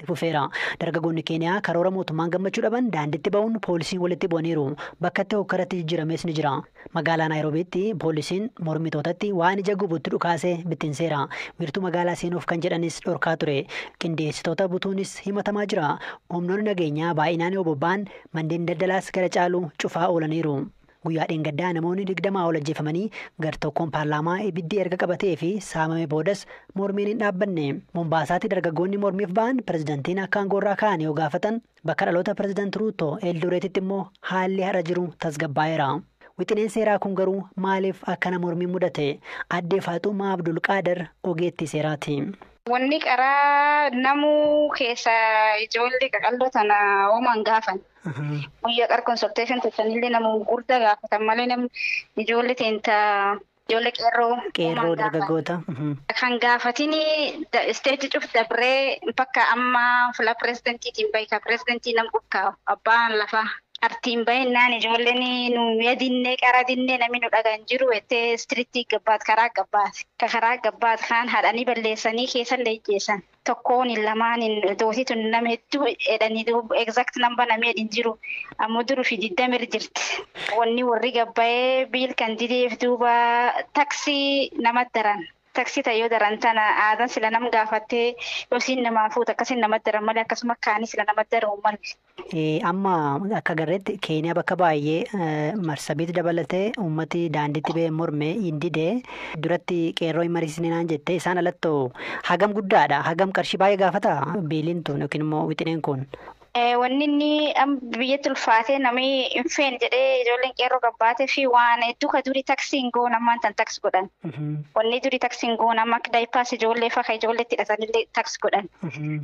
itti fufeera. Dargaggoonni Keeniyaa karoora mootummaan gammachuu dhaban daandiitti ba'uun poolisiin walitti bu'aniiru. Bakka itti hokkaratti jijjiirames ni jira. Magaalaa Naayiroobiitti poolisiin mormitootatti waan ija gubuutti dhukaasee bittinseera. Wiirtuu magaalaa seenuuf kan jedhanis dhorkaa ture. Qindeessitoota butuunis himatamaa jira. Humnoonni nageenyaa baay'inaan yoo bobba'an manneen daldalaas gara caalu cufaa oolaniiru. Guyyaa dheengaddaa namoonni 20 ol ajjeefamanii gar-tokkoon paarlaamaa ibiddi erga qabatee fi saamame boodas mormiin hin dhaabbanne. Mombaasaatti dargaggoonni mormiif ba'an pirezidantiin akka aangoorraa ka'an yoo gaafatan bakka dhaloota pirezidaantii Ruutoo Eldoreetitti immoo haalli har'a jiru tasgabbaa'eera. Wixineen seeraa kun garuu maaliif akkana mormii mudate? Addee Faaxumaa Abdul Qaadir ogeettii seeraati. Wanni qaraa namuu keessa ijoollee qaqalloo tana ooman gaafan. Guyyaa qar konsulteeshin tattaanillee namuu gurguddaa gaafatan malee namni ijoollee teenta ijoollee qeerroo dargaggoota. Kan gaafatini isteetii cuf dabree bakka amma fila pireezidentiitiin baay'ika pireezidentii nam dhukkaa abbaan lafaa. Artiin baay'inaan ijoolleen nu yadinnee qara dinnee namni nu dhagaan jiru ettee istiriitii gabbaat karaa gabbaat. Ka karaa gabbaat kaan haadhanii balleessanii keessa leejjeessan. Tokkoon lamaan doositu nama hedduu jedhanii exact namba namee hin jiru. Ammoo duruu fi 20 jirti. Wanni warri gabbaa'ee biil kan dideef duuba taksii nama daran. Taksii tayyoo daran tana aadan sila nam gaafattee yookiin namaa fuuta akkasiin nama daran malee akkasuma kaanii sila nama daran malee. Amma akka garreetti Keeniyaa bakka baay'ee marsabiitti dabalatee uummati daandiitti ba'ee mormee hin didee duratti qeerroo hin mariisne naan jettee isaan alattoo hagam guddaadha. Hagam qarshii baay'ee gaafata biiliin tun yookiin immoo wixineen kun. Wanni inni biyyatti ulfaatee namni hin feene jedhee ijoolleen qeerroo gabbaatee fi waan hedduu ka durii taksiin goon ammaan tan taks godhan. Wanni durii taksiin goon amma akka daayipaas ijoollee fa'aa ijoolleetti hidhatanillee taks godhan.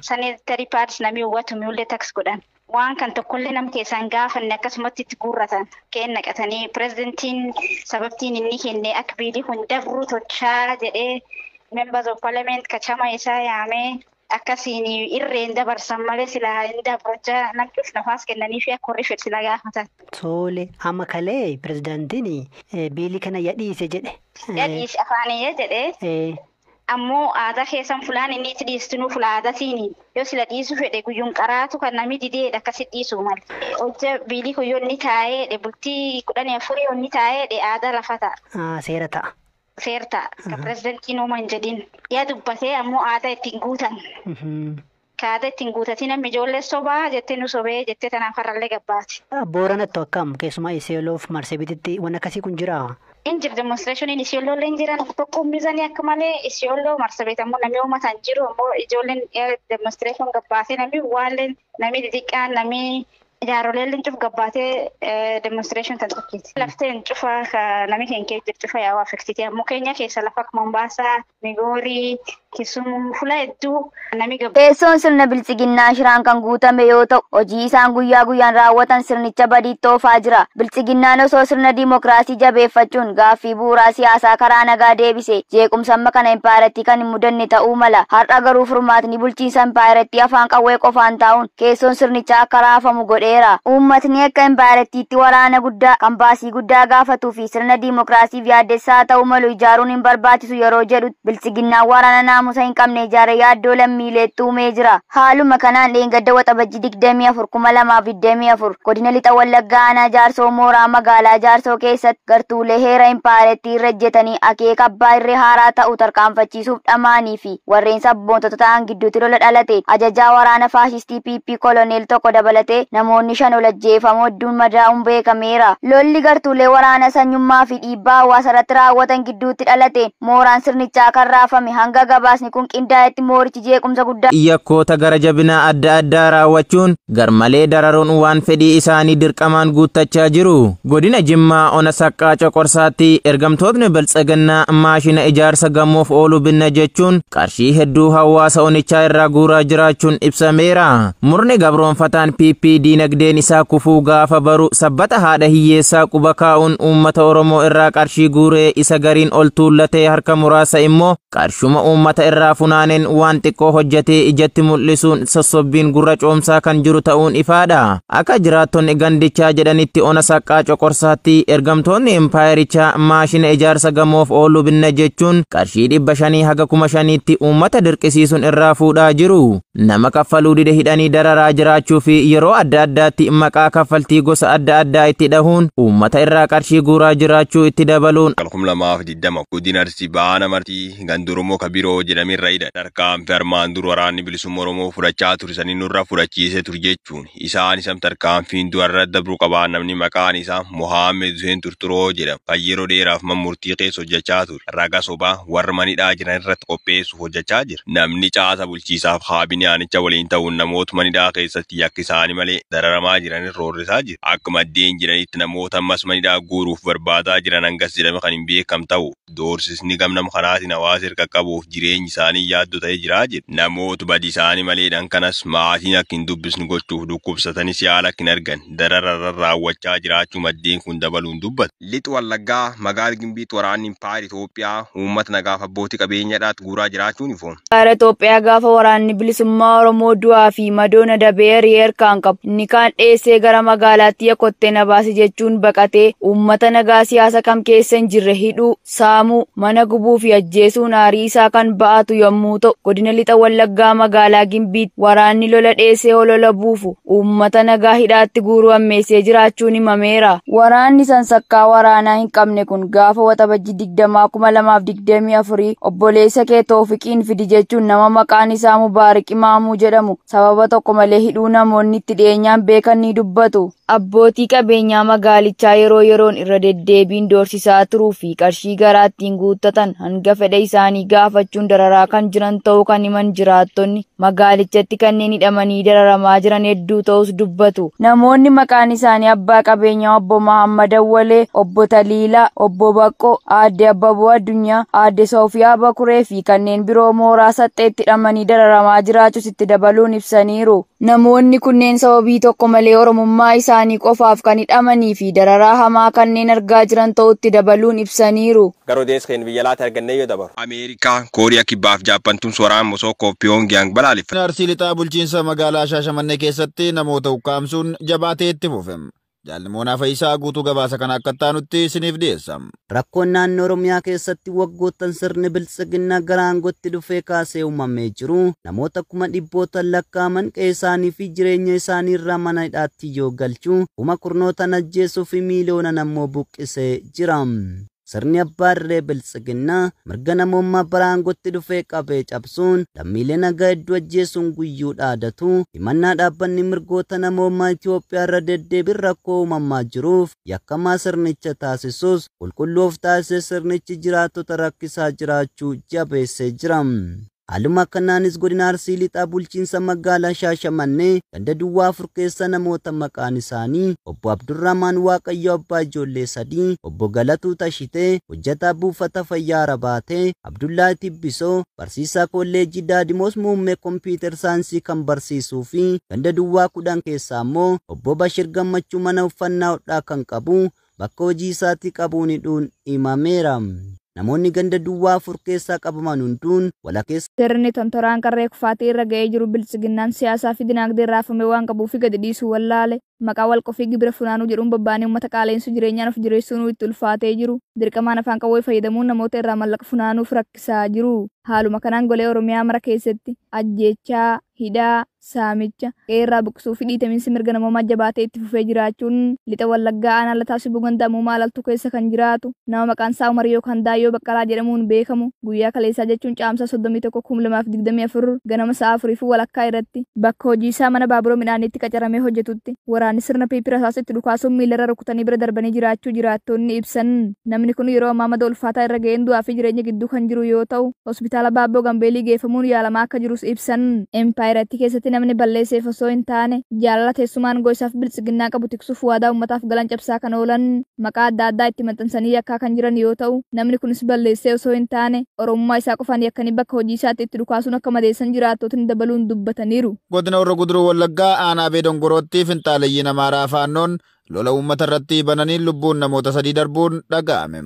Sanitari paadis namni uwwatu mi'ullee taks godhan. Waan kan tokkollee nam keessaan gaafanne akkasumatti itti guurratan keen naqatanii pireezidentiin sababtiin inni kennee akka biilii kun dabruu tolchaa jedhee members of parliament kachama isaa yaamee akkasiin irreen dabarsan malee silaa hin dabrachaa namtuuf nafaas kennanii fi akka horri fedhe sila gaafatan. Tole amma kalee pireezidantiin biilii kana yadhiise jedhe. Yadhiise afaanii jedhee. Ammoo aadaa keessan fulaan inni itti dhiistinuu fula aadaatiin yoo sila dhiisuu fedhe guyyuun qaraatu kan namni dideedha akkasitti dhiisuu malee. Hojja biilii kun yoo inni taa'ee bultii 14 yoo inni taa'ee aadaa lafa ta'a. Seera ta'a. Seera ta'a. Ka pireezidantiin uuman jedhin. Yaa dubbatee ammoo aadaa ittiin guutan. Ka aadaa ittiin guutatiin namni ijoollee sobaa jettee nu sobee jettee tanaaf har'allee gabbaati. Booranatti akkam keessumaa Iseeloof Marsabititti waan akkasii kun jira. Injir demonstration Isiolo leen jiran tokko ummizanii akka malee Isiolo Marsabit ammoo namni uummatan jiru ammoo ijoolleen demonstration gabbaatee namni waaleen namni xixiqqaan namni jaaroleen cuf gabbaatee demonstration tan tokkeeti. Lafteen cufa namni keenya jiru cufa yaa'u affektiti ammoo keenya keessa lafa akka Mombaasaa, Migoorii, Kisumu fula hedduu namni gabbaatee. Teessoon sirna bilchiginnaa shiraan kan guutame yoo ta'u hojii isaan guyyaa guyyaan raawwatan sirnicha badiitti oofaa jira. Bilchiginnaan osoo sirna diimokiraasii jabeeffachuun gaaffii bu'uuraa siyaasaa karaa nagaa deebise jeequmsa amma kana impaayiratti kan hin mudanne ta'uu mala. Har'a garuu furmaatni bulchiinsa impaayiratti afaan qawwee qofaan taa'uun keessoon sirnichaa akka raafamu godheera. Uummatni akka impaayirattiitti waraana guddaa kan baasii guddaa gaafatuu fi sirna diimokiraasiif yaaddessaa ta'uu malu ijaaruun hin barbaachisu yeroo jedhu bilchiginnaan waraana naamusa hin qabne ijaaree yaaddoo lammiileetti uumee jira. Haaluma kanaan dheengadda waxabajjii 24 godina lixa wallaggaa aanaa jaarsoo mooraa magaalaa jaarsoo keessatti gartuulee heera impaayirattii irra ejjetanii akeeka abbaa irree haaraa ta'u tarkaanfachiisuuf dhamaanii fi warreen sabboontota ta'an gidduutti lola dhalate ajajaa waraana faashistii PP koloneel tokko dabalatee namoonni 5 ol ajjeefamuu hedduun madaa'uun beekameera. Lolli gartuulee waraana sanyummaa fi dhiibbaa hawaasa irratti raawwatan gidduutti dhalate mooraan sirnichaa kan raafame hanga gabaasni kun qindaa'etti moorichi jeequmsa guddaa yakkoota gara jabinaa adda addaa raawwachuun garmalee dararuun waan fedhii isaanii dirqamaan guuttachaa jiru. Godina Jimmaa ona saqqaa coqorsaatti ergamtootni biltsiginnaa maashina ijaarsa gamoof oolu binna jechuun qarshii hedduu hawaasa onichaa irraa guuraa jiraachuun ibsameera. Murni gabroonfataan PP diinagdeen isaa kufuu gaafa baru sabbata haadha hiyyeessaa quba kaa'uun uummata Oromoo irraa qarshii guuree isa gariin ol tuullatee harka muraasa immoo qarshuma uummata uummata irraa funaaneen waan xiqqoo hojjetee ijatti mul'isuun sossobbiin gurra coomsaa kan jiru ta'uun ifaadha. Akka jiraattonni gandichaa jedhanitti ona saqqaa coqorsaatti ergamtoonni empaayirichaa maashina ijaarsa gamoof oolu binna jechuun qarshii 500 haga 5,000tti uummata dirqisiisuun irraa fuudhaa jiru. Nama kaffaluu dide hidhanii dararaa jiraachuu fi yeroo adda addaatti maqaa kaffaltii gosa adda addaa itti dhahuun uummata irraa qarshii guuraa jiraachuu itti dabaluun. Kalkum lamaaf diddama godina Arsii baana martii gandurumoo kabiroo jedhamee raayida tarkaanfii armaan dur waraanni bilisummaa Oromoo fudhachaa turisanii nurra fudhachiisee ture jechuun isaan isam tarkaanfiin du'arra dabruu qabaan namni maqaan isaa Mohaammed Hussein Turturoo jedhama. Kan yeroo dheeraaf murtii keessa hojjechaa ture. Raga sobaa warra manidhaa jiran irratti qopheessuuf hojjechaa jira. Namni caasa bulchiisaaf haabiniyaanicha waliin ta'uun namoota manidhaa keessatti yakki isaanii malee dararamaa jiran roorrisaa jira. Akka maddeen jiranitti namoota ammas manidhaa guuruuf barbaadaa jiran hangas jedhame kan hin beekam ta'u doorsisni gamnam kanaatiin hawaasa hirka qabuuf jireenyi isaanii yaaddoo ta'ee jiraa jira. Namoota badii isaanii maleedhaan kanas maatiin akka hin dubbisnu gochuuf dhukkubsatanis yaala akka hin argan darararra raawwachaa jiraachuu maddeen kun dabaluun dubbata. Lixu Wallaggaa magaala Gimbiitti waraanni Impaayir Itoophiyaa uummata nagaaf abbootii qabeenyaadhaatti guuraa jiraachuun ifoon. Impaayir Itoophiyaa gaafa waraanni bilisummaa Oromoo du'aa fi madoona dabee harkaan qabu. Inni kaan dheessee gara magaalaatti yakottee na baase jechuun baqatee uummata nagaa siyaasa kam keessa hin jirre hidhuu, saamuu, mana gubuu fi ajjeesuun aarii isaa kan ba'atu yommuu ta'u, godina lixa Wallaggaa magaalaa Gimbiitti waraanni lola dheessee holola buufu uummata nagaa hidhaatti guuruu ammeessee jiraachuun himameera. Waraanni sansakkaa waraanaa hin qabne kun gaafa waxabajji 20,2024 obboleessa kee Toofiqiin fidi jechuun nama maqaan isaa Mubaarik Imaamuu jedhamu sababa tokko malee hidhuu namoonni itti dhiyeenyaan beekan ni dubbatu. Abbootii qabeenyaa magaalichaa yeroo yeroon irra deddeebiin doorsisaa turuu fi qarshii garaattiin guuttatan hanga fedha isaanii gaafachuun dararaa kan jiran ta'uu kan himan jiraattonni magaalichatti kanneen hidhamanii dararamaa jiran hedduu ta'us dubbatu. Namoonni maqaan isaanii abbaa qabeenyaa obbo Mahammad Awwalee, obbo Taliilaa, obbo Baqqoo, aadde Abbaboo Addunyaa, aadde Soofiyaa Bakuree fi kanneen biroo mooraa Saxxeetti hidhamanii dararamaa jiraachuus itti dabaluun ibsaniiru. Namoonni kunneen sababii tokko malee Oromummaa isaanii qofaaf kan hidhamanii fi dararaa hamaa kanneen argaa jiran ta'utti dabaluun ibsaniiru. Garuu deeskan biyya laata argannee yoo dabaru. Ameerikaa, Kooriyaa Kibbaaf Jaappaantuun sooraan Mosookoo Pyongyang balaaleffate. Arsii lixaa bulchiinsa magaalaa Shaashamannee keessatti namoota ukkaamsuun jabaatee itti fufe. Jaalimoonaa Fayyisaa guutuu gabaasa kana akka taanutti isiniif dhiyeessa. Rakkoon naannoo Oromiyaa keessatti waggoottan sirni biltsiginnaa gara aangootti dhufee kaasee uumamee jiru. Namoota kuma dhibbootaan lakkaa'aman qe'ee isaanii fi jireenya isaanii irraa mana hidhaatti yoo galchu, kuma kurnootaan ajjeesuu fi miiliyoonaan ammoo buqqisee jira. Sirni abbaa irree biltsiginnaa mirga namummaa bara aangootti dhufee qabee cabsuun lammiilee nagaa hedduu ajjeesuun guyyuu dhaadatu. Himannaa dhaabbanni mirgoota namummaa Itoophiyaa irra deddeebiin rakkoo uumamaa jiruuf yakkamaa sirnicha taasisus qulqulloof taasisee sirnichi jiraattota rakkisaa jiraachuu jabeessee jira. Haaluma kanaanis godina Arsii lixaa bulchiinsa magaalaa Shaashamannee ganda duwwaa 4 keessa namoota maqaan isaanii obbo Abdurrahmaan Waaqayyo abbaa ijoollee 3, obbo Galatuu Tashitee hojjetaa buufata fayyaa Rabaatee, Abdullaa Tibbisoo barsiisaa kolleejjii Daadimoos muummee kompiitar saayinsii kan barsiisuu fi ganda duwwaa 10 keessaa ammoo obbo Bashir Gammachuu mana uffannaa hodhaa kan qabu bakka hojii isaatii qabuun hidhuun himameera. Namoonni ganda duwwaa 4 keessaa qabaman hunduun walakkeessa. Sirni tontoraan qarree kufaatii irra ga'ee jiru biltsiginnaan siyaasaa fi dinagdee raafame waan qabuuf gadi dhiisuu wallaale. Maqaa walqofii gibira funaanuu jedhuun bobbaanee uummata qaaleensu jireenyaan of jireessuun itti ulfaatee jiru. Dirqamaan afaan qawwee fayyadamuun namoota irraa mallaqa funaanuuf rakkisaa jiru. Haaluma kanaan golee Oromiyaa mara keessatti ajjeechaa, hidhaa, saamicha, qeerraa buqqisuu fi dhiitamiinsi mirga namoomaa jabaatee itti fufee jiraachuun lixa Wallaggaa aanaa Lataa Sibuu Gandaamuu Maalaltuu keessa kan jiraatu nama maqaan isaa Umar yookaan Daayyoo Baqqalaa jedhamuun beekamu guyyaa kaleessaa jechuun caamsaa 31/2024 ganama sa'a 4:00 irratti bakka hojii isaa mana baabura midhaaniitti qacaramee hojjetutti waraanni sirna piipirasaasitti dhukaasuun miilarra rukutanii bira darbanii jiraachuu jiraattonni ibsan. Namni kun yeroo ammaa mada ulfaataa irra ga'een du'aa fi jireenya gidduu kan jiru yoo ta'u hospitaala Baabboo Gambeelii geeffamuun yaalamaa akka jirus ibsan. Empaayiratti keessatti namni balleesseef osoo hin taane jaalala teessumaan goisaaf biltsiginnaa qabu tiksuuf waadaa uummataaf galan cabsaa kan oolan maqaa adda addaa itti maxxansanii yakkaa kan jiran yoo ta'u namni kunis balleessee osoo hin taane oromummaa isaa qofaan yakkanii bakka hojii isaatti itti dhukaasuun akka madeessan jiraattotni dabaluun dubbataniiru. Godina Horroo Guduruu Wallaggaa aanaa Beedongorootti finxaaleyyii Amaaraa faannoon lola uummata irratti bananii lubbuun namoota 3 darbuun dhaga'ame.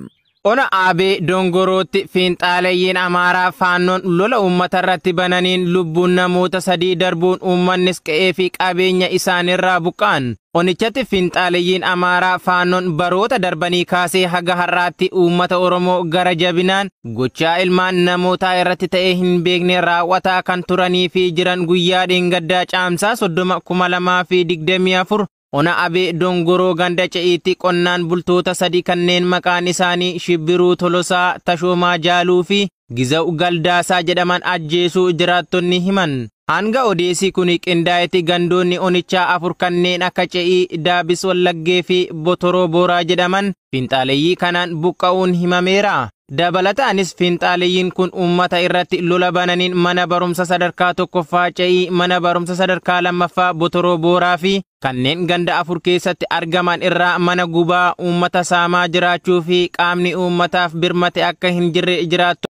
Ona Abee Dongorootti fiinxaaleeyyiin Amaaraa faannoon lola uummata irratti bananiin lubbuun namoota 3 darbuun uummannis qe'ee fi qabeenya isaanirraa buqqaan. Onichatti fiinxaaleeyyiin Amaaraa faannoon baroota darbanii kaasee haga har'aatti uummata Oromoo gara jabinaan gochaa ilmaan namootaa irratti ta'ee hin beekne raawwataa kan turanii fi jiran guyyaa dheengaddaa caamsaa 30/2024 Ona Abee Dongoroo ganda ce'iitti qonnaan bultoota 3 kanneen maqaan isaanii Shibbiruu Tolosaa, Tashoomaa Jaaluu fi Gizaa'u Galdaasaa jedhaman ajjeesuu jiraattonni himan. Hanga odeessi kun qindaa'etti gandoonni onichaa 4 kanneen akka ce'ii, Daabis Wallaggee fi Botoroo Booraa jedhaman fiinxaaleeyyii kanaan buqqa'uun himameera. Dabalataanis fiinxaaleeyyiin kun uummata irratti lola bananiin mana barumsa sadarkaa 1ffaa ce'ii, mana barumsa sadarkaa 2ffaa Botoroo Booraa fi kanneen ganda 4 keessatti argaman irraa mana gubaa uummata saamaa jiraachuu fi qaamni uummataaf birmate akka hin jirre jiraattu